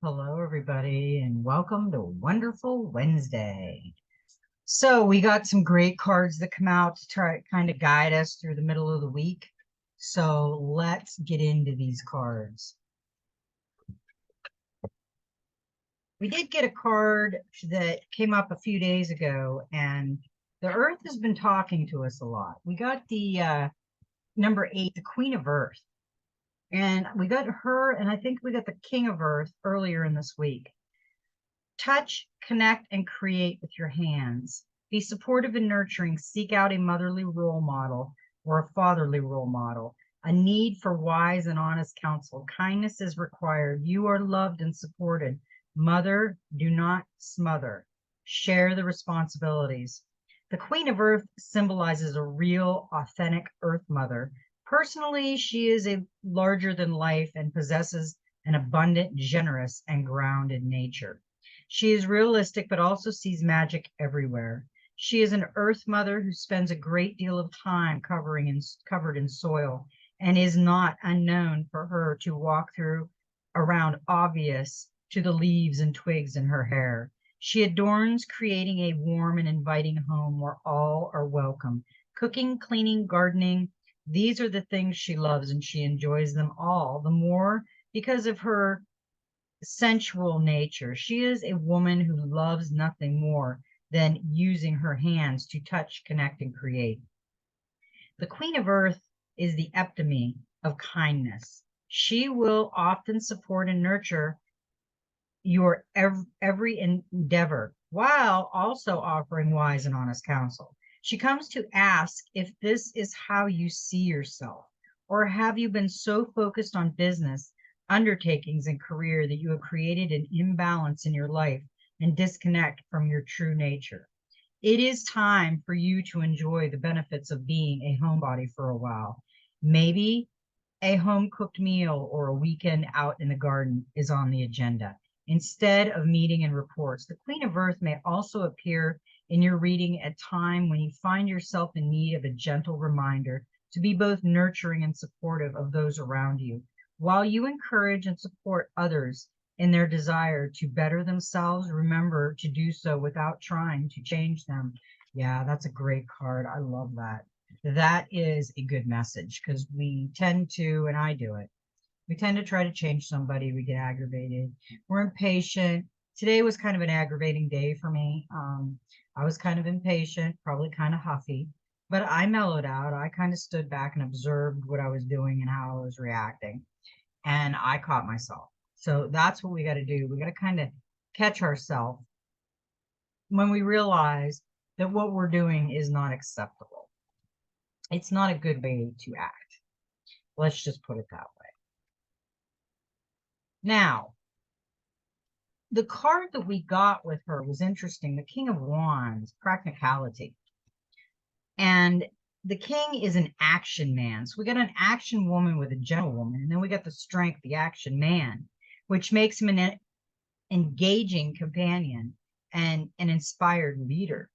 Hello, everybody, and welcome to Wonderful Wednesday. So, we got some great cards that come out to try kind of guide us through the middle of the week. So, let's get into these cards. We did get a card that came up a few days ago, and the Earth has been talking to us a lot. We got the number 8, the Queen of Earth. And we got her, and I think we got the King of Earth earlier in this week. Touch, connect, and create with your hands. Be supportive and nurturing. Seek out a motherly role model or a fatherly role model. A need for wise and honest counsel. Kindness is required. You are loved and supported. Mother, do not smother. Share the responsibilities. The Queen of Earth symbolizes a real, authentic Earth Mother. Personally, she is a larger than life and possesses an abundant, generous, and grounded nature. She is realistic, but also sees magic everywhere. She is an Earth Mother who spends a great deal of time covered in soil, and is not unknown for her to walk through around obvious to the leaves and twigs in her hair. She adorns creating a warm and inviting home where all are welcome. Cooking, cleaning, gardening, these are the things she loves, and she enjoys them all the more because of her sensual nature. She is a woman who loves nothing more than using her hands to touch, connect, and create. The Queen of Earth is the epitome of kindness. She will often support and nurture your every endeavor while also offering wise and honest counsel. She comes to ask if this is how you see yourself, or have you been so focused on business, undertakings, and career that you have created an imbalance in your life and disconnect from your true nature. It is time for you to enjoy the benefits of being a homebody for a while. Maybe a home cooked meal or a weekend out in the garden is on the agenda instead of meeting and reports. The Queen of Earth may also appear in your reading at time when you find yourself in need of a gentle reminder to be both nurturing and supportive of those around you. While you encourage and support others in their desire to better themselves, remember to do so without trying to change them. Yeah, that's a great card. I love that. That is a good message because we tend to, and I do it, we tend to try to change somebody. We get aggravated. We're impatient. Today was kind of an aggravating day for me. I was kind of impatient, probably kind of huffy, but I mellowed out. I kind of stood back and observed what I was doing and how I was reacting. And I caught myself. So that's what we got to do. We got to kind of catch ourselves when we realize that what we're doing is not acceptable. It's not a good way to act. Let's just put it that way. Now, the card that we got with her was interesting. The King of Wands, practicality. And the king is an action man. So we got an action woman with a gentlewoman, and then we got the strength, the action man, which makes him an engaging companion and an inspired leader.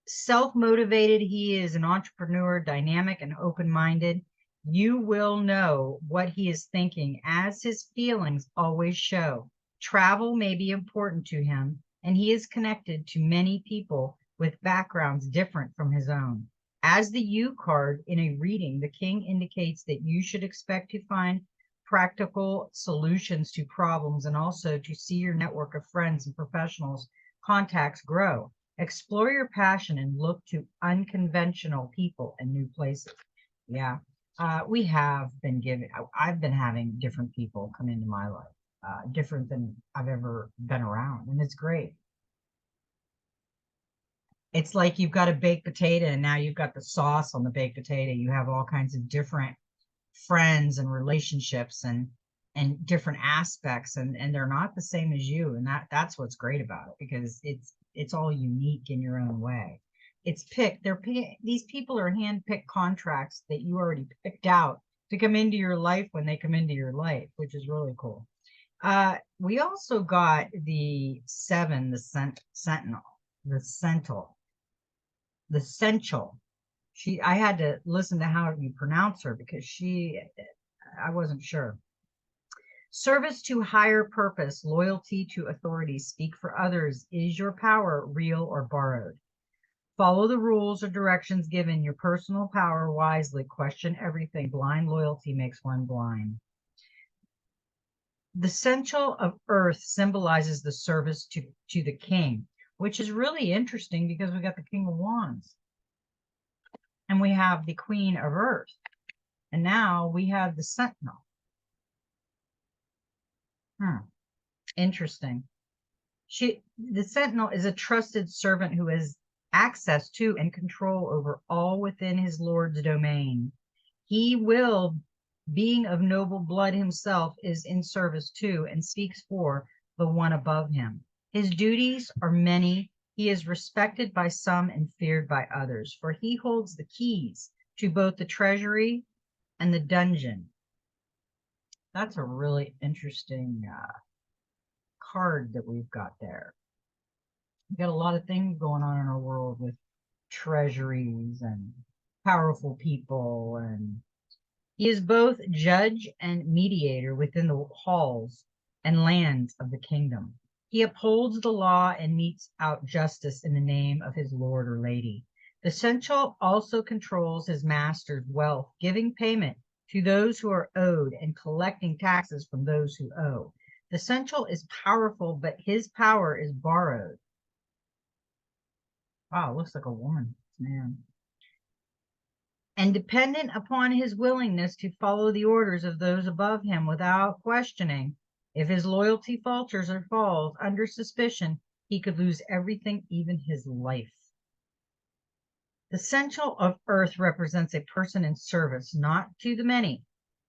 Self-motivated, he is an entrepreneur, dynamic and open-minded. You will know what he is thinking, as his feelings always show. Travel may be important to him, and he is connected to many people with backgrounds different from his own. As the U card in a reading, the king indicates that you should expect to find practical solutions to problems and also to see your network of friends and professionals contacts grow. Explore your passion and look to unconventional people and new places. Yeah, we have been I've been having different people come into my life, different than I've ever been around, and it's great. It's like you've got a baked potato and now you've got the sauce on the baked potato. You have all kinds of different friends and relationships and different aspects, and they're not the same as you, and that's what's great about it, because it's all unique in your own way. It's picked, these people are hand-picked contracts that you already picked out to come into your life when they come into your life, which is really cool. We also got the 7, the sentinel, the sentinel, the sensual. I had to listen to how you pronounce her because I wasn't sure. Service to higher purpose, loyalty to authority, speak for others. Is your power real or borrowed? Follow the rules or directions given. Your personal power wisely. Question everything. Blind loyalty makes one blind. The central of earth symbolizes the service to the king, which is really interesting because we got the King of Wands and we have the Queen of Earth. And now we have the Sentinel. Interesting. The Sentinel is a trusted servant who has access to and control over all within his Lord's domain. He will, being of noble blood himself, is in service to and speaks for the one above him. His duties are many. He is respected by some and feared by others, for he holds the keys to both the treasury and the dungeon. That's a really interesting card that we've got there. We've got a lot of things going on in our world with treasuries and powerful people, and he is both judge and mediator within the halls and lands of the kingdom. He upholds the law and metes out justice in the name of his lord or lady. The Sentinel also controls his master's wealth, giving payment to those who are owed and collecting taxes from those who owe. The Sentinel is powerful, but his power is borrowed. Wow, looks like a woman, man. And dependent upon his willingness to follow the orders of those above him without questioning. If his loyalty falters or falls under suspicion, he could lose everything, even his life. The Sentinel of earth represents a person in service, not to the many,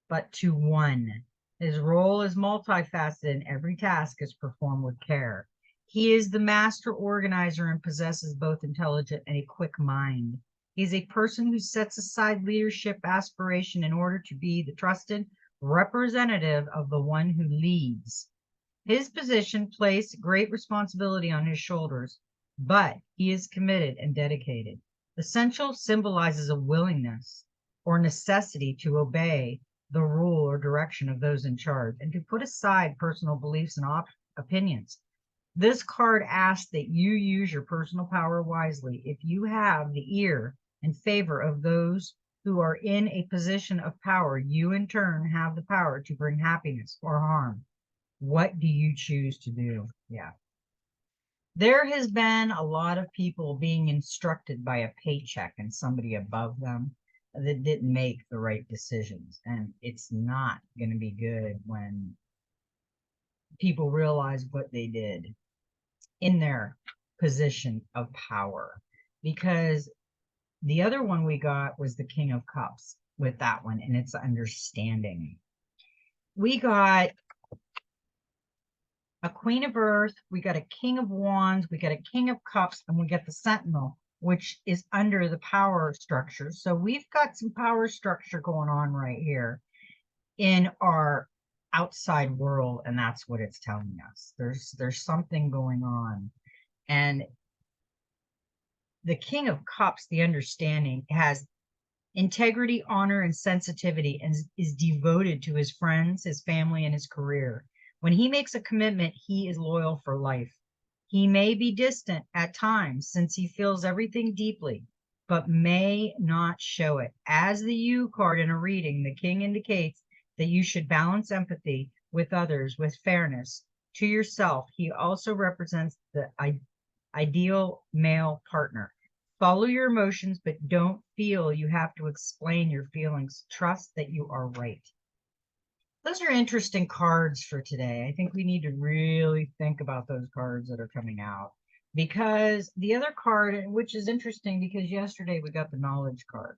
but to one. His role is multifaceted and every task is performed with care. He is the master organizer and possesses both intelligent and a quick mind. He's a person who sets aside leadership aspiration in order to be the trusted representative of the one who leads. His position placed great responsibility on his shoulders, but he is committed and dedicated. The Sentinel symbolizes a willingness or necessity to obey the rule or direction of those in charge and to put aside personal beliefs and opinions. This card asks that you use your personal power wisely. If you have the ear and favor of those who are in a position of power, you in turn have the power to bring happiness or harm. What do you choose to do? Yeah. There has been a lot of people being instructed by a paycheck and somebody above them that didn't make the right decisions. And it's not going to be good when people realize what they did in their position of power, because the other one we got was the King of Cups with that one, and it's understanding. We got a Queen of Earth, we got a King of Wands, we got a King of Cups, and we got the Sentinel, which is under the power structure. So we've got some power structure going on right here in our outside world, and that's what it's telling us. There's something going on. And the King of Cups, the understanding, has integrity, honor, and sensitivity, and is devoted to his friends, his family, and his career. When he makes a commitment, he is loyal for life. He may be distant at times since he feels everything deeply, but may not show it. As the U card in a reading, the King indicates that you should balance empathy with others with fairness to yourself. He also represents the ideal male partner. Follow your emotions, but don't feel you have to explain your feelings. Trust that you are right. Those are interesting cards for today. I think we need to really think about those cards that are coming out, because the other card, which is interesting because yesterday we got the knowledge card,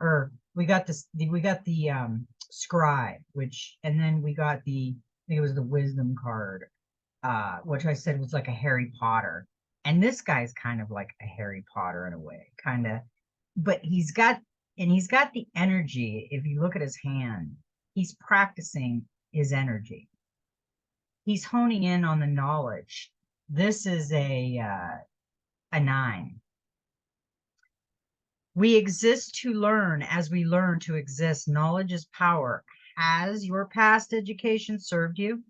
or we got the scribe, which, and then we got the, I think it was the wisdom card, which I said was like a Harry Potter. And this guy's kind of like a Harry Potter in a way, kind of, but he's got the energy. If you look at his hand, he's practicing his energy. He's honing in on the knowledge. This is a 9. We exist to learn as we learn to exist. Knowledge is power. Has your past education served you?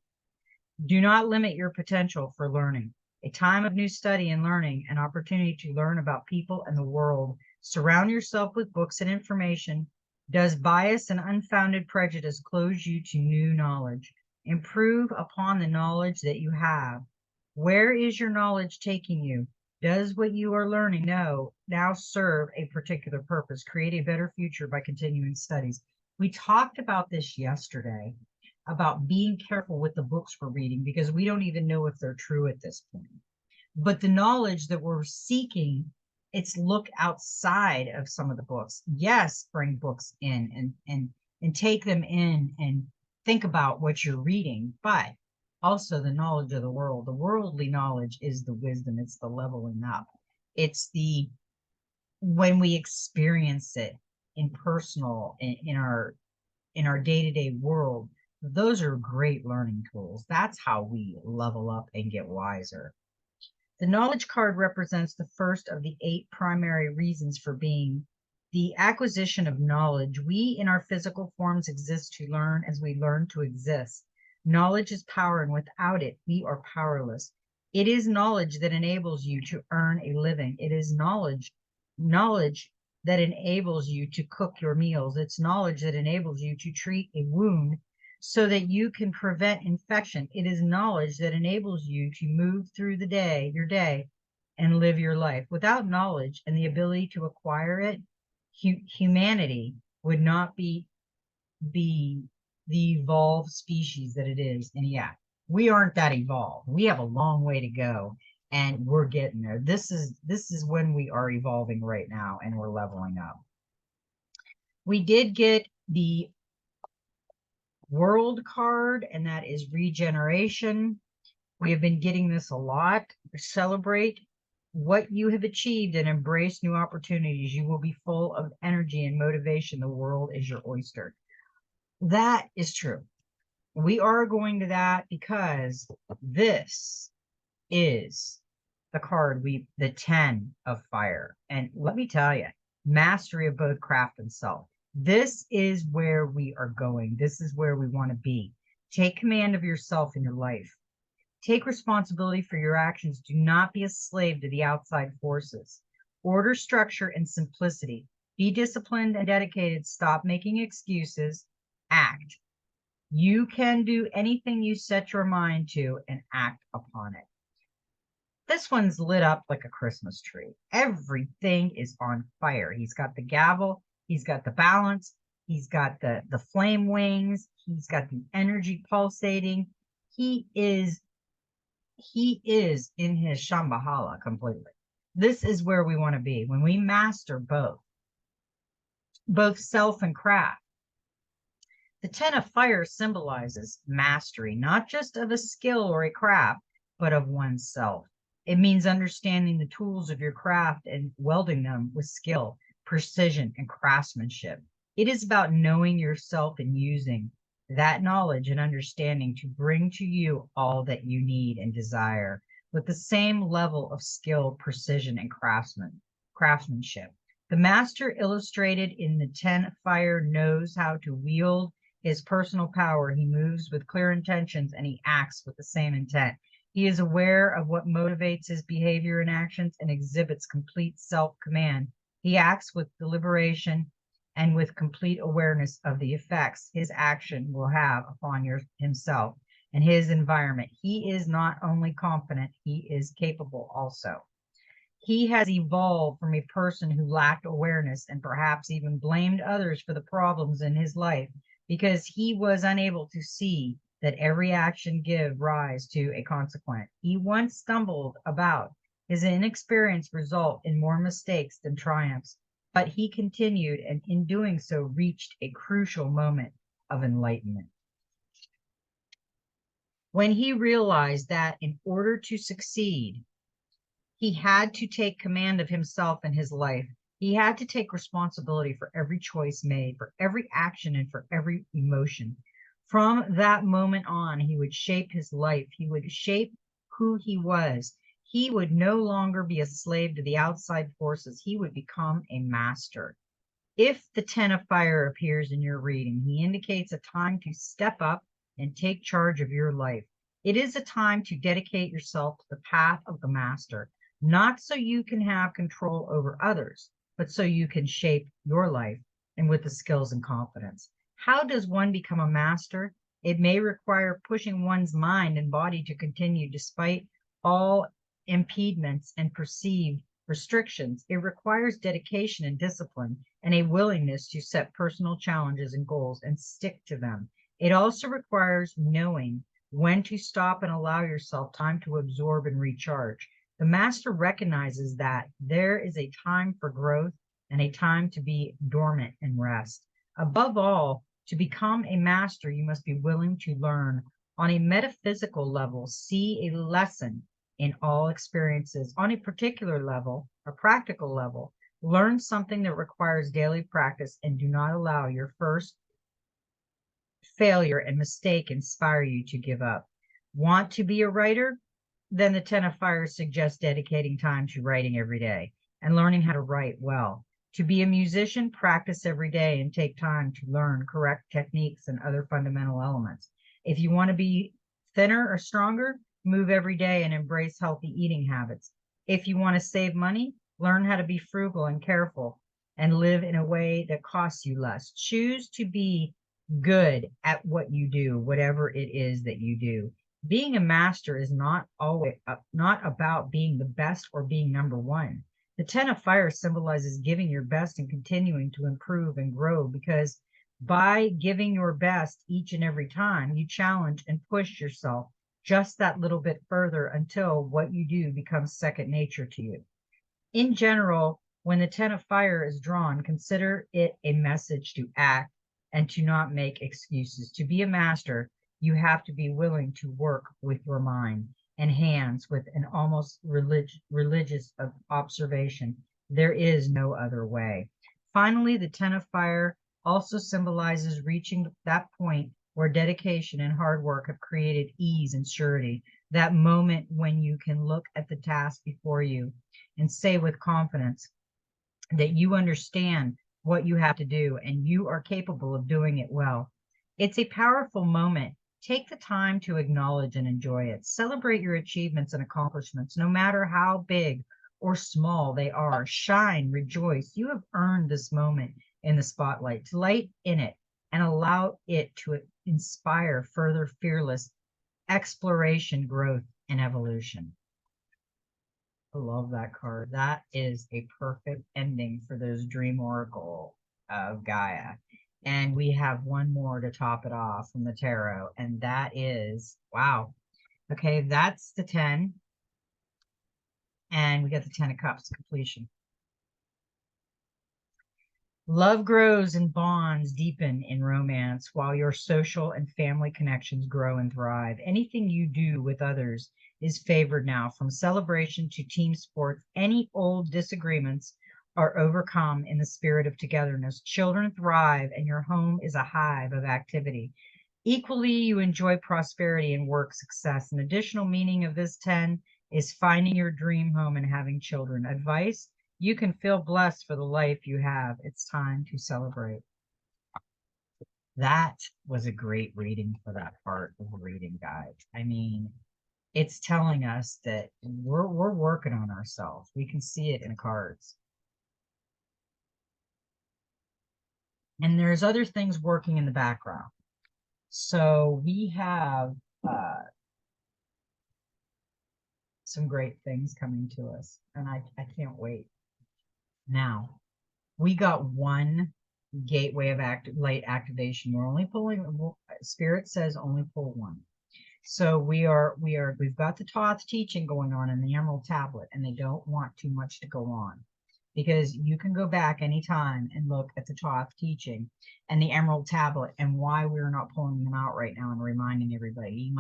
Do not limit your potential for learning. A time of new study and learning, an opportunity to learn about people and the world. Surround yourself with books and information. Does bias and unfounded prejudice close you to new knowledge? Improve upon the knowledge that you have. Where is your knowledge taking you? Does what you are learning now serve a particular purpose? Create a better future by continuing studies. We talked about this yesterday, about being careful with the books we're reading because we don't even know if they're true at this point. But the knowledge that we're seeking, it's look outside of some of the books. Yes, bring books in and take them in and think about what you're reading, but also the knowledge of the world. The worldly knowledge is the wisdom, it's the leveling up. It's the when we experience it in personal in our day-to-day world, those are great learning tools. That's how we level up and get wiser. The knowledge card represents the first of the 8 primary reasons for being. The acquisition of knowledge. We in our physical forms exist to learn as we learn to exist. Knowledge is power, and without it, we are powerless. It is knowledge that enables you to earn a living. It is knowledge that enables you to cook your meals. It's knowledge that enables you to treat a wound so that you can prevent infection. It is knowledge that enables you to move through your day, and live your life. Without knowledge and the ability to acquire it, humanity would not be the evolved species that it is. And yeah, we aren't that evolved. We have a long way to go, and we're getting there. This is when we are evolving right now, and we're leveling up. We did get the world card, and that is regeneration. We have been getting this a lot. Celebrate what you have achieved and embrace new opportunities. You will be full of energy and motivation. The world is your oyster. That is true. We are going to that because this is the card, the 10 of fire. And let me tell you, mastery of both craft and self. This is where we are going. This is where we want to be. Take command of yourself in your life. Take responsibility for your actions. Do not be a slave to the outside forces. Order, structure, and simplicity. Be disciplined and dedicated. Stop making excuses. Act. You can do anything you set your mind to and act upon it. This one's lit up like a Christmas tree. Everything is on fire. He's got the gavel. He's got the balance. He's got the flame wings. He's got the energy pulsating. He is in his Shambhala completely. This is where we want to be when we master both self and craft. The 10 of fire symbolizes mastery, not just of a skill or a craft, but of oneself. It means understanding the tools of your craft and welding them with skill, precision, and craftsmanship. It is about knowing yourself and using that knowledge and understanding to bring to you all that you need and desire with the same level of skill, precision, and craftsmanship. The master illustrated in the 10 fire knows how to wield his personal power. He moves with clear intentions and he acts with the same intent. He is aware of what motivates his behavior and actions and exhibits complete self-command. He acts with deliberation and with complete awareness of the effects his action will have upon himself and his environment. He is not only confident, he is capable also. He has evolved from a person who lacked awareness and perhaps even blamed others for the problems in his life because he was unable to see that every action give rise to a consequence. He once stumbled about. His inexperience result in more mistakes than triumphs, but he continued and in doing so reached a crucial moment of enlightenment. When he realized that in order to succeed, he had to take command of himself and his life. He had to take responsibility for every choice made, for every action, and for every emotion. From that moment on, he would shape his life. He would shape who he was. He would no longer be a slave to the outside forces. He would become a master. If the 10 of fire appears in your reading, he indicates a time to step up and take charge of your life. It is a time to dedicate yourself to the path of the master, not so you can have control over others, but so you can shape your life and with the skills and confidence. How does one become a master? It may require pushing one's mind and body to continue despite all impediments and perceived restrictions. It requires dedication and discipline and a willingness to set personal challenges and goals and stick to them. It also requires knowing when to stop and allow yourself time to absorb and recharge. The master recognizes that there is a time for growth and a time to be dormant and rest. Above all, to become a master, you must be willing to learn on a metaphysical level, see a lesson in all experiences on a particular level, a practical level. Learn something that requires daily practice and do not allow your first failure and mistake inspire you to give up. Want to be a writer? Then the 10 of fire suggests dedicating time to writing every day and learning how to write well. To be a musician, practice every day and take time to learn correct techniques and other fundamental elements. If you want to be thinner or stronger, move every day and embrace healthy eating habits. If you want to save money, learn how to be frugal and careful and live in a way that costs you less. Choose to be good at what you do, whatever it is that you do. Being a master is not always not about being the best or being number one. The 10 of fire symbolizes giving your best and continuing to improve and grow because by giving your best each and every time, you challenge and push yourself just that little bit further until what you do becomes second nature to you. In general, when the 10 of fire is drawn, consider it a message to act and to not make excuses. To be a master, you have to be willing to work with your mind and hands with an almost religious observation. There is no other way. Finally, the 10 of fire also symbolizes reaching that point where dedication and hard work have created ease and surety, that moment when you can look at the task before you and say with confidence that you understand what you have to do and you are capable of doing it well. It's a powerful moment. Take the time to acknowledge and enjoy it. Celebrate your achievements and accomplishments, no matter how big or small they are. Shine, rejoice. You have earned this moment in the spotlight. Delight in it and allow it to inspire further fearless exploration, growth, and evolution. I love that card. That is a perfect ending for those Dream Oracle of Gaia. And we have one more to top it off from the tarot, and that is, wow. Okay, that's the 10. And we got the 10 of Cups, completion. Love grows and bonds deepen in romance while your social and family connections grow and thrive. Anything you do with others is favored now, from celebration to team sports. Any old disagreements are overcome in the spirit of togetherness. Children thrive and your home is a hive of activity. Equally, you enjoy prosperity and work success. An additional meaning of this 10 is finding your dream home and having children. Advice: you can feel blessed for the life you have. It's time to celebrate. That was a great reading for that part of the reading guide. I mean, it's telling us that we're working on ourselves. We can see it in cards. And there's other things working in the background. So we have some great things coming to us, and I can't wait. Now, we got one gateway of light activation. We're only pulling, Spirit says only pull one. So we've got the Thoth teaching going on in the Emerald Tablet, and they don't want too much to go on because you can go back anytime and look at the Thoth teaching and the Emerald Tablet and why we're not pulling them out right now and reminding everybody.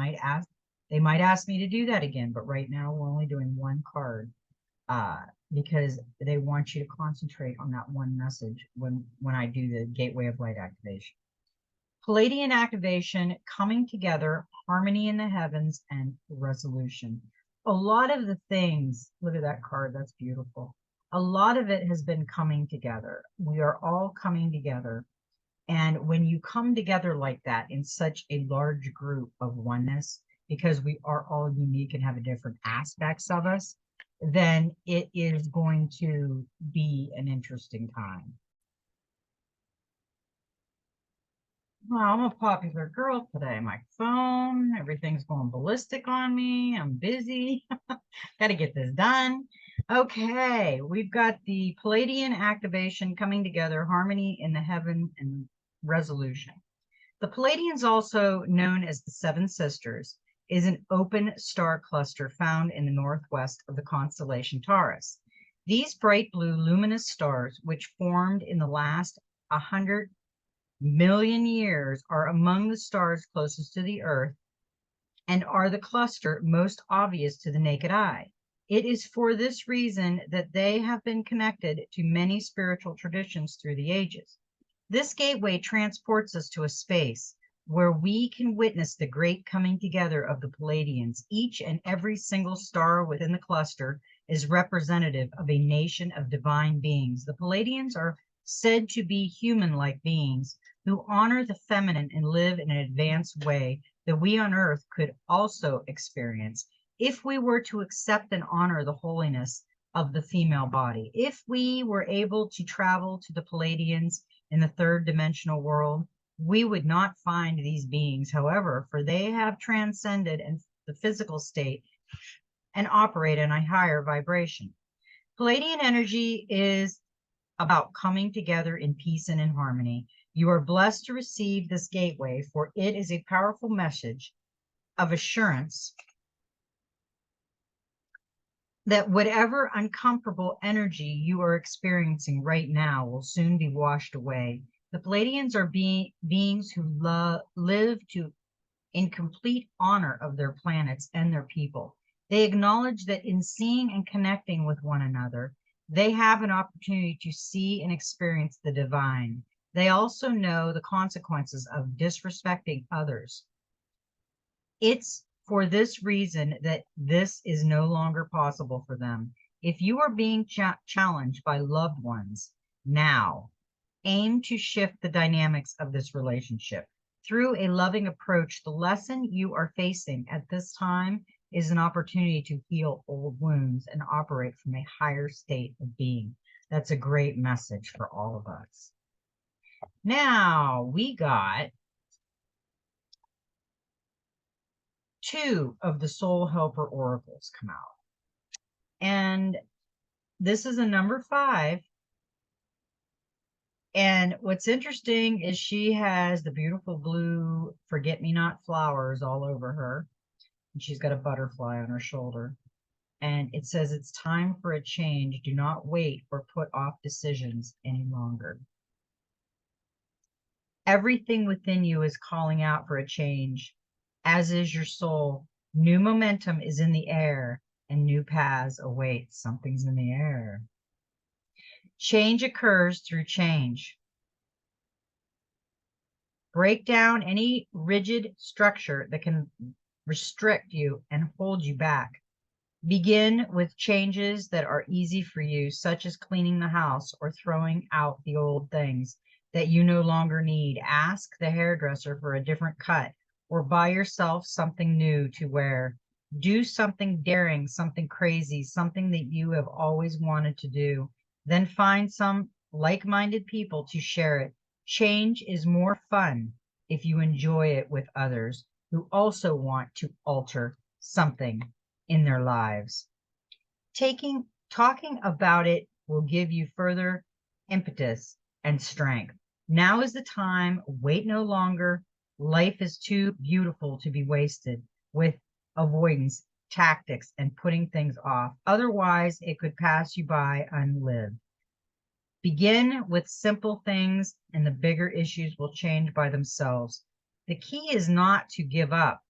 They might ask me to do that again, but right now we're only doing one card because they want you to concentrate on that one message when I do the Gateway of Light activation. Palladian activation, coming together, harmony in the heavens, and resolution. A lot of the things, look at that card, that's beautiful. a lot of it has been coming together. We are all coming together. And when you come together like that in such a large group of oneness, because we are all unique and have different aspects of us, then it is going to be an interesting time. Well, I'm a popular girl today. My phone, everything's going ballistic on me. I'm busy. Got to get this done. Okay, we've got the Palladian activation coming together, harmony in the heaven and resolution. The Palladians, also known as the Seven Sisters, is an open star cluster found in the northwest of the constellation Taurus. These bright blue luminous stars, which formed in the last 100 million years, are among the stars closest to the Earth and are the cluster most obvious to the naked eye. It is for this reason that they have been connected to many spiritual traditions through the ages. This gateway transports us to a space where we can witness the great coming together of the Palladians. Each and every single star within the cluster is representative of a nation of divine beings. The Palladians are said to be human-like beings who honor the feminine and live in an advanced way that we on Earth could also experience if we were to accept and honor the holiness of the female body. If we were able to travel to the Palladians in the third dimensional world, we would not find these beings, however, for they have transcended the physical state and operate in a higher vibration. Palladian energy is about coming together in peace and in harmony. You are blessed to receive this gateway, for it is a powerful message of assurance that whatever uncomfortable energy you are experiencing right now will soon be washed away. The Palladians are beings who live in complete honor of their planets and their people. They acknowledge that in seeing and connecting with one another, they have an opportunity to see and experience the divine. They also know the consequences of disrespecting others. It's for this reason that this is no longer possible for them. If you are being challenged by loved ones now, aim to shift the dynamics of this relationship. Through a loving approach, the lesson you are facing at this time is an opportunity to heal old wounds and operate from a higher state of being. That's a great message for all of us. Now we got 2 of the Soul Helper oracles come out. And this is a number 5. And what's interesting is she has the beautiful blue forget-me-not flowers all over her. And she's got a butterfly on her shoulder. And it says, it's time for a change. Do not wait or put off decisions any longer. Everything within you is calling out for a change, as is your soul. New momentum is in the air and new paths await. Something's in the air. Change occurs through change. Break down any rigid structure that can restrict you and hold you back. Begin with changes that are easy for you, such as cleaning the house or throwing out the old things that you no longer need. Ask the hairdresser for a different cut or buy yourself something new to wear. Do something daring, something crazy, something that you have always wanted to do. Then find some like-minded people to share it. Change is more fun if you enjoy it with others who also want to alter something in their lives. Talking about it will give you further impetus and strength. Now is the time. Wait no longer. Life is too beautiful to be wasted with avoidance tactics and putting things off. Otherwise, it could pass you by unlived. Begin with simple things and the bigger issues will change by themselves. The key is not to give up.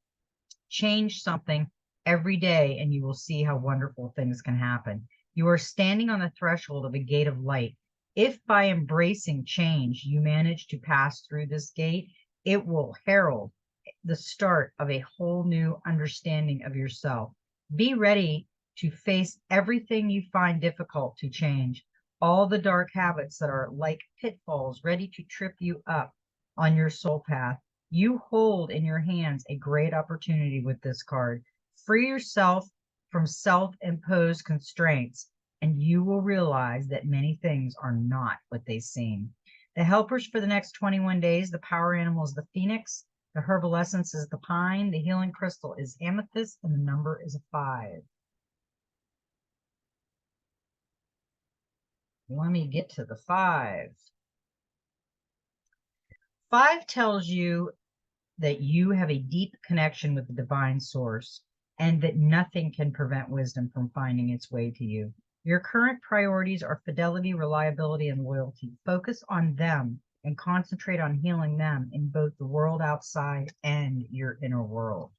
Change something every day and you will see how wonderful things can happen. You are standing on the threshold of a gate of light. If by embracing change you manage to pass through this gate, it will herald the start of a whole new understanding of yourself. Be ready to face everything you find difficult to change, all the dark habits that are like pitfalls ready to trip you up on your soul path. You hold in your hands a great opportunity with this card. Free yourself from self-imposed constraints, and you will realize that many things are not what they seem. The helpers for the next 21 days, the power animal is the phoenix, the herbal essence is the pine, the healing crystal is amethyst, and the number is a 5. Let me get to the 5. 5 tells you that you have a deep connection with the divine source and that nothing can prevent wisdom from finding its way to you. Your current priorities are fidelity, reliability, and loyalty. Focus on them and concentrate on healing them in both the world outside and your inner world.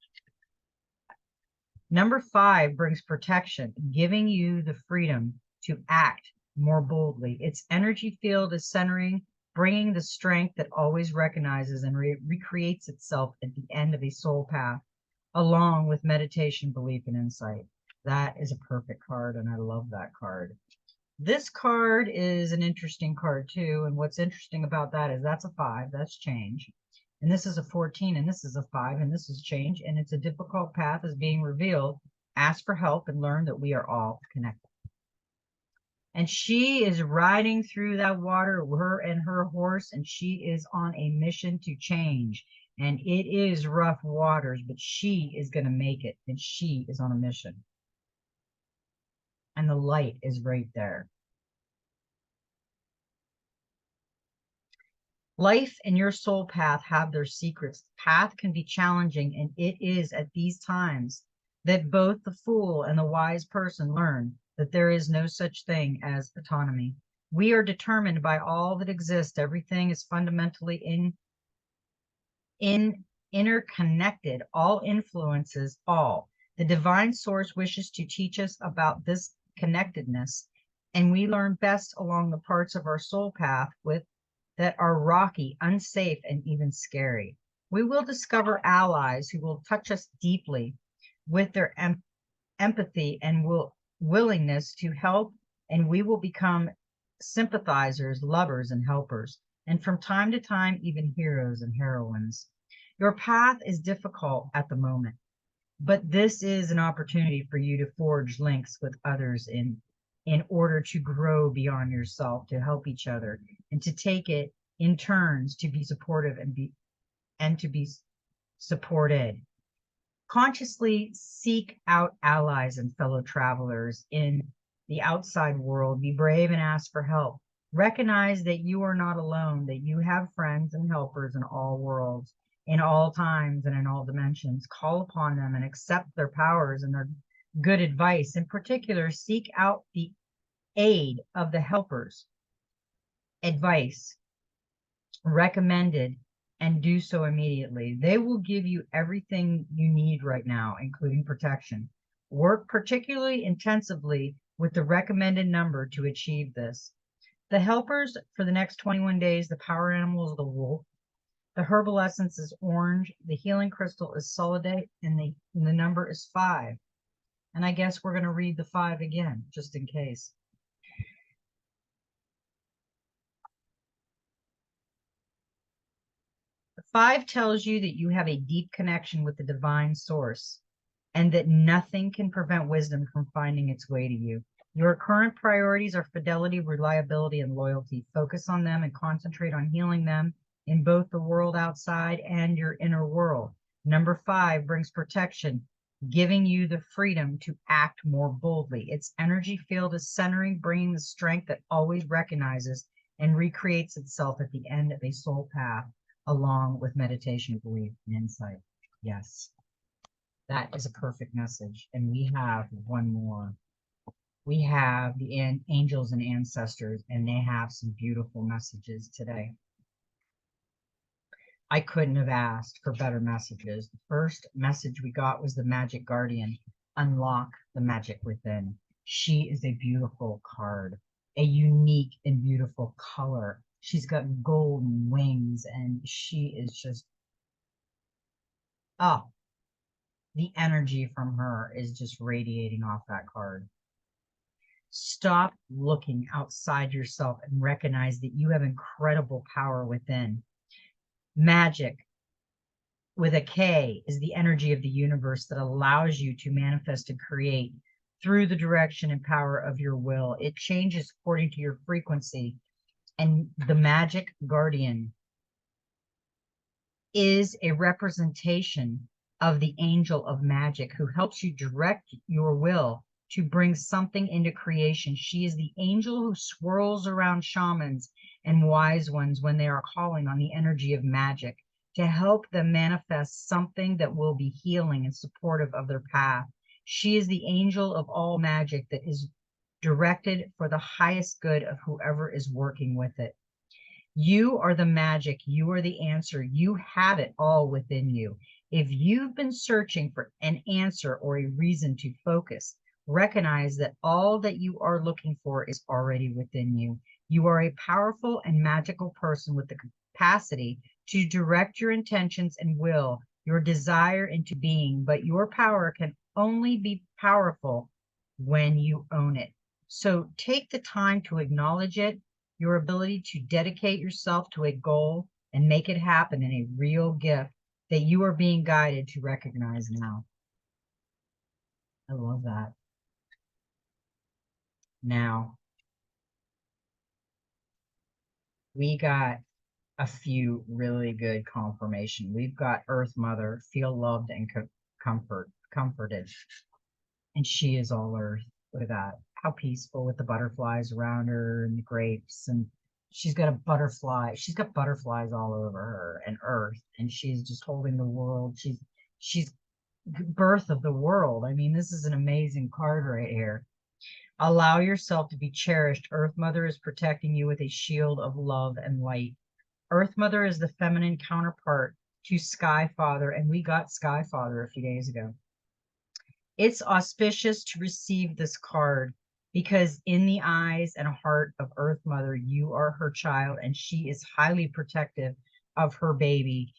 Number 5 brings protection, giving you the freedom to act more boldly. Its energy field is centering, bringing the strength that always recognizes and recreates itself at the end of a soul path, along with meditation, belief, and insight. That is a perfect card, and I love that card. This card is an interesting card too, and what's interesting about that is that's a 5, that's change. And this is a 14, and this is a 5, and this is change, and it's a difficult path is being revealed. Ask for help and learn that we are all connected. And she is riding through that water, her and her horse, and she is on a mission to change. And it is rough waters, but she is going to make it, and she is on a mission. And the light is right there. Life and your soul path have their secrets. The path can be challenging, and it is at these times that both the fool and the wise person learn that there is no such thing as autonomy. We are determined by all that exists. Everything is fundamentally interconnected. All influences all. The divine source wishes to teach us about this connectedness, and we learn best along the parts of our soul path that are rocky, unsafe, and even scary. We will discover allies who will touch us deeply with their empathy and willingness to help, and we will become sympathizers, lovers, and helpers, and from time to time, even heroes and heroines. Your path is difficult at the moment, but this is an opportunity for you to forge links with others in order to grow beyond yourself, to help each other, and to take it in turns to be supportive and to be supported. Consciously seek out allies and fellow travelers in the outside world. Be brave and ask for help. Recognize that you are not alone, that you have friends and helpers in all worlds, in all times and in all dimensions. Call upon them and accept their powers and their good advice. In particular, seek out the aid of the helpers. Advice recommended, and do so immediately. They will give you everything you need right now, including protection. Work particularly intensively with the recommended number to achieve this. The helpers for the next 21 days, the power animal is the wolf. The herbal essence is orange. The healing crystal is solidate, and the number is 5. And I guess we're going to read the 5 again, just in case. 5 tells you that you have a deep connection with the divine source and that nothing can prevent wisdom from finding its way to you. Your current priorities are fidelity, reliability, and loyalty. Focus on them and concentrate on healing them in both the world outside and your inner world. Number 5 brings protection, giving you the freedom to act more boldly. Its energy field is centering, bringing the strength that always recognizes and recreates itself at the end of a soul path, along with meditation, belief, and insight. Yes, that is a perfect message. And we have one more. We have the angels and ancestors, and they have some beautiful messages today. I couldn't have asked for better messages. The first message we got was the Magic Guardian. Unlock the magic within. She is a beautiful card, a unique and beautiful color. She's got golden wings, and she is just, oh, The energy from her is just radiating off that card. Stop looking outside yourself and recognize that you have incredible power within. Magic with a K is the energy of the universe that allows you to manifest and create through the direction and power of your will. It changes according to your frequency. And the magic guardian is a representation of the angel of magic who helps you direct your will to bring something into creation. She is the angel who swirls around shamans and wise ones when they are calling on the energy of magic to help them manifest something that will be healing and supportive of their path. She is the angel of all magic that is directed for the highest good of whoever is working with it. You are the magic. You are the answer. You have it all within you. If you've been searching for an answer or a reason to focus, recognize that all that you are looking for is already within you. You are a powerful and magical person with the capacity to direct your intentions and will, your desire into being, but your power can only be powerful when you own it. So take the time to acknowledge it, your ability to dedicate yourself to a goal and make it happen in a real gift that you are being guided to recognize now. I love that. Now, we got a few really good confirmation. We've got Earth Mother, feel loved and comforted. And she is all earth. Look at that. How peaceful with the butterflies around her and the grapes. And she's got a butterfly. She's got butterflies all over her and earth. And she's just holding the world. She's birth of the world. I mean, this is an amazing card right here. Allow yourself to be cherished. Earth Mother is protecting you with a shield of love and light. Earth Mother is the feminine counterpart to Sky Father, and we got Sky Father a few days ago. It's auspicious to receive this card because in the eyes and heart of Earth Mother, you are her child and she is highly protective of her baby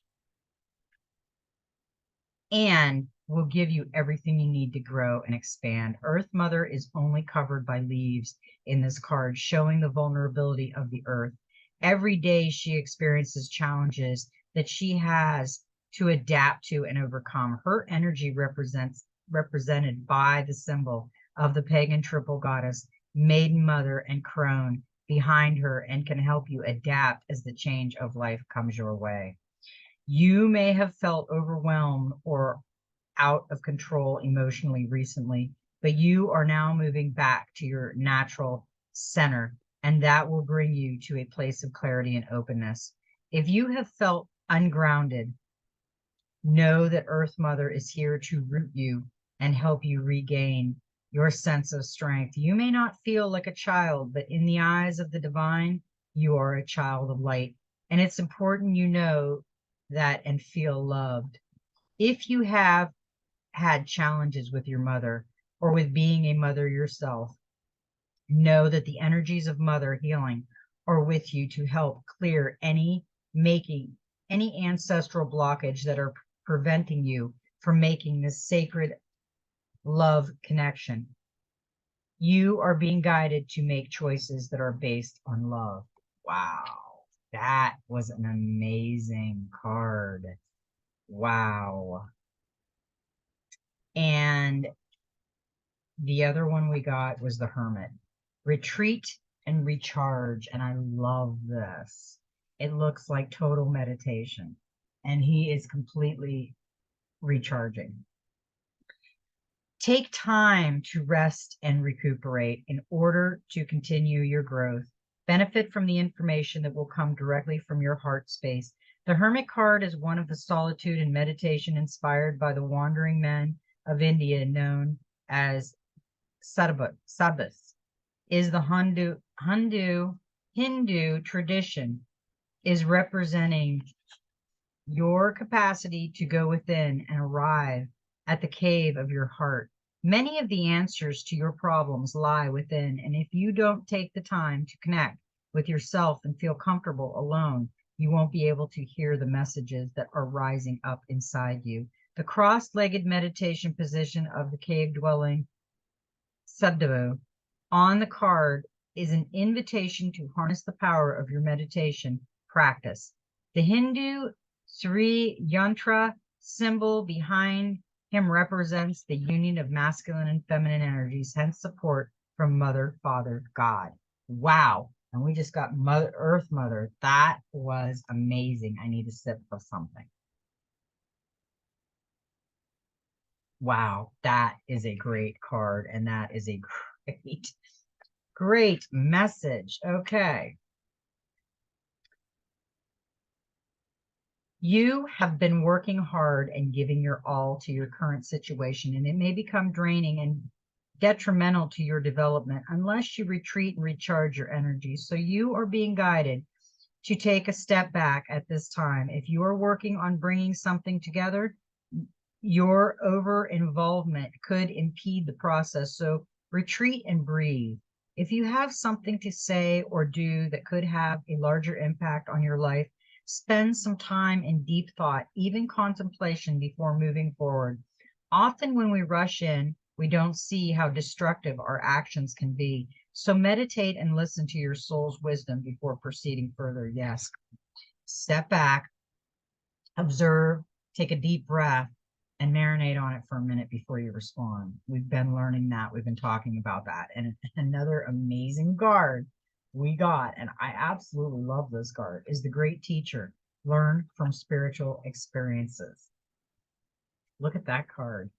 and will give you everything you need to grow and expand. Earth Mother is only covered by leaves in this card, showing the vulnerability of the earth. Every day she experiences challenges that she has to adapt to and overcome. Her energy represented by the symbol of the pagan triple goddess, Maiden Mother, and Crone behind her, and can help you adapt as the change of life comes your way. You may have felt overwhelmed or out of control emotionally recently, but you are now moving back to your natural center, and that will bring you to a place of clarity and openness. If you have felt ungrounded, know that Earth Mother is here to root you and help you regain your sense of strength. You may not feel like a child, but in the eyes of the divine, you are a child of light. And it's important you know that and feel loved. If you have had challenges with your mother or with being a mother yourself, know that the energies of mother healing are with you to help clear any ancestral blockage that are preventing you from making this sacred love connection. You are being guided to make choices that are based on love. Wow, that was an amazing card. Wow. And the other one we got was the Hermit. Retreat and recharge. And I love this. It looks like total meditation. And he is completely recharging. Take time to rest and recuperate in order to continue your growth. Benefit from the information that will come directly from your heart space. The Hermit card is one of the solitude and meditation inspired by the wandering men of India known as sadhus. Is the Hindu tradition is representing your capacity to go within and arrive at the cave of your heart. Many of the answers to your problems lie within, and if you don't take the time to connect with yourself and feel comfortable alone, you won't be able to hear the messages that are rising up inside you. The cross-legged meditation position of the cave-dwelling Subdevo on the card is an invitation to harness the power of your meditation practice. The Hindu Sri Yantra symbol behind him represents the union of masculine and feminine energies, hence support from Mother, Father, God. Wow. And we just got Mother Earth Mother. That was amazing. I need a sip of something. Wow, that is a great card, and that is a great message. Okay. You have been working hard and giving your all to your current situation, and it may become draining and detrimental to your development unless you retreat and recharge your energy. So you are being guided to take a step back at this time. If you are working on bringing something together, your over involvement could impede the process. So retreat and breathe. If you have something to say or do that could have a larger impact on your life, spend some time in deep thought, even contemplation before moving forward. Often when we rush in, we don't see how destructive our actions can be. So meditate and listen to your soul's wisdom before proceeding further. Yes. Step back, observe, take a deep breath, and marinate on it for a minute before you respond. We've been learning that. We've been talking about that. And another amazing card we got, and I absolutely love this card, is the Great Teacher. Learn from spiritual experiences. Look at that card.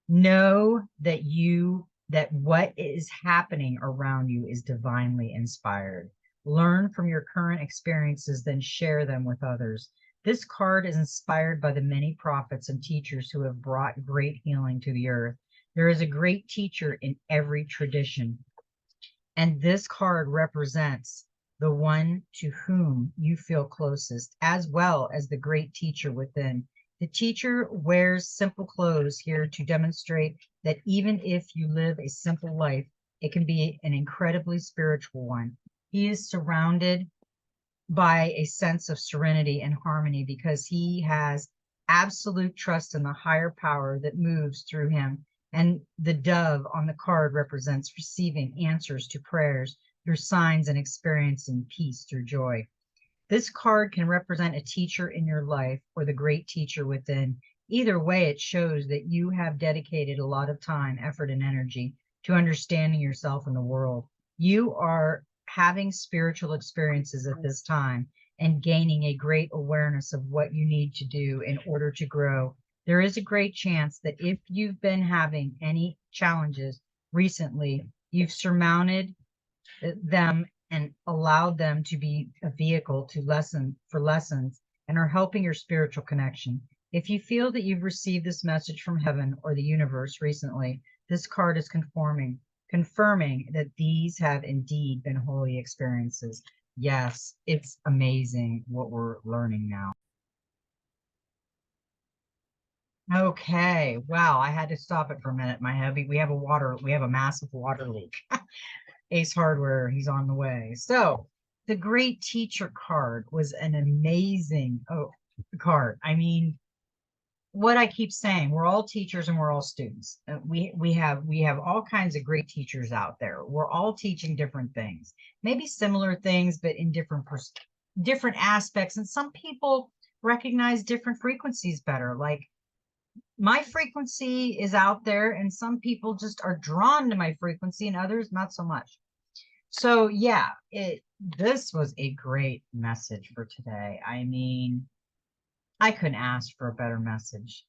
Know that what is happening around you is divinely inspired. Learn from your current experiences, then share them with others. This card is inspired by the many prophets and teachers who have brought great healing to the earth. There is a great teacher in every tradition, and this card represents the one to whom you feel closest, as well as the great teacher within. The teacher wears simple clothes here to demonstrate that even if you live a simple life, it can be an incredibly spiritual one. He is surrounded by a sense of serenity and harmony because he has absolute trust in the higher power that moves through him. And the dove on the card represents receiving answers to prayers through signs and experiencing peace through joy. This card can represent a teacher in your life or the great teacher within. Either way, it shows that you have dedicated a lot of time, effort, and energy to understanding yourself and the world. You are having spiritual experiences at this time and gaining a great awareness of what you need to do in order to grow. There is a great chance that if you've been having any challenges recently, you've surmounted them and allowed them to be a vehicle to lessons and are helping your spiritual connection. If you feel that you've received this message from heaven or the universe recently, this card is confirming that these have indeed been holy experiences. Yes, it's amazing what we're learning now. Okay, wow, I had to stop it for a minute. We have a massive water leak. Ace Hardware, he's on the way. So the Great Teacher card was an amazing card. I mean, what I keep saying, we're all teachers and we're all students. We have all kinds of great teachers out there. We're all teaching different things, maybe similar things, but in different aspects. And some people recognize different frequencies better. Like my frequency is out there, and some people just are drawn to my frequency, and others not so much. So yeah, this was a great message for today. I mean, I couldn't ask for a better message.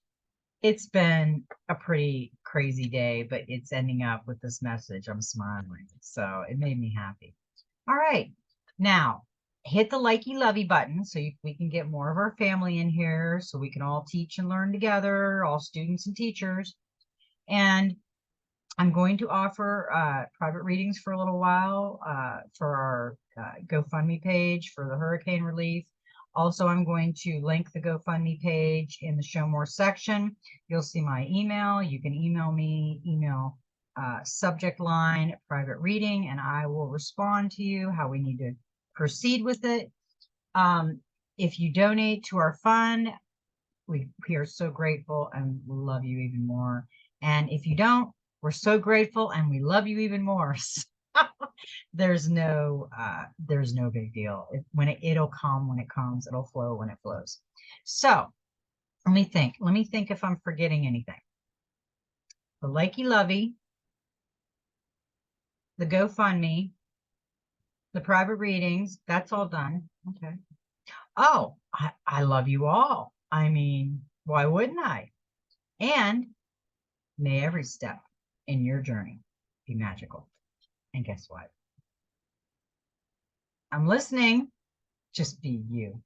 It's been a pretty crazy day, but it's ending up with this message. I'm smiling. So it made me happy. All right. Now, hit the likey lovey button so we can get more of our family in here so we can all teach and learn together, all students and teachers. And I'm going to offer private readings for a little while for our GoFundMe page for the hurricane relief. Also, I'm going to link the GoFundMe page in the Show More section. You'll see my email. You can email me, subject line, private reading, and I will respond to you how we need to proceed with it. If you donate to our fund, we are so grateful and love you even more. And if you don't, we're so grateful and we love you even more. There's no big deal. It'll come when it comes, it'll flow when it flows. So let me think if I'm forgetting anything. The likey lovey, the GoFundMe, the private readings, that's all done. Okay. Oh, I love you all. I mean, why wouldn't I? And may every step in your journey be magical. And guess what? I'm listening. Just be you.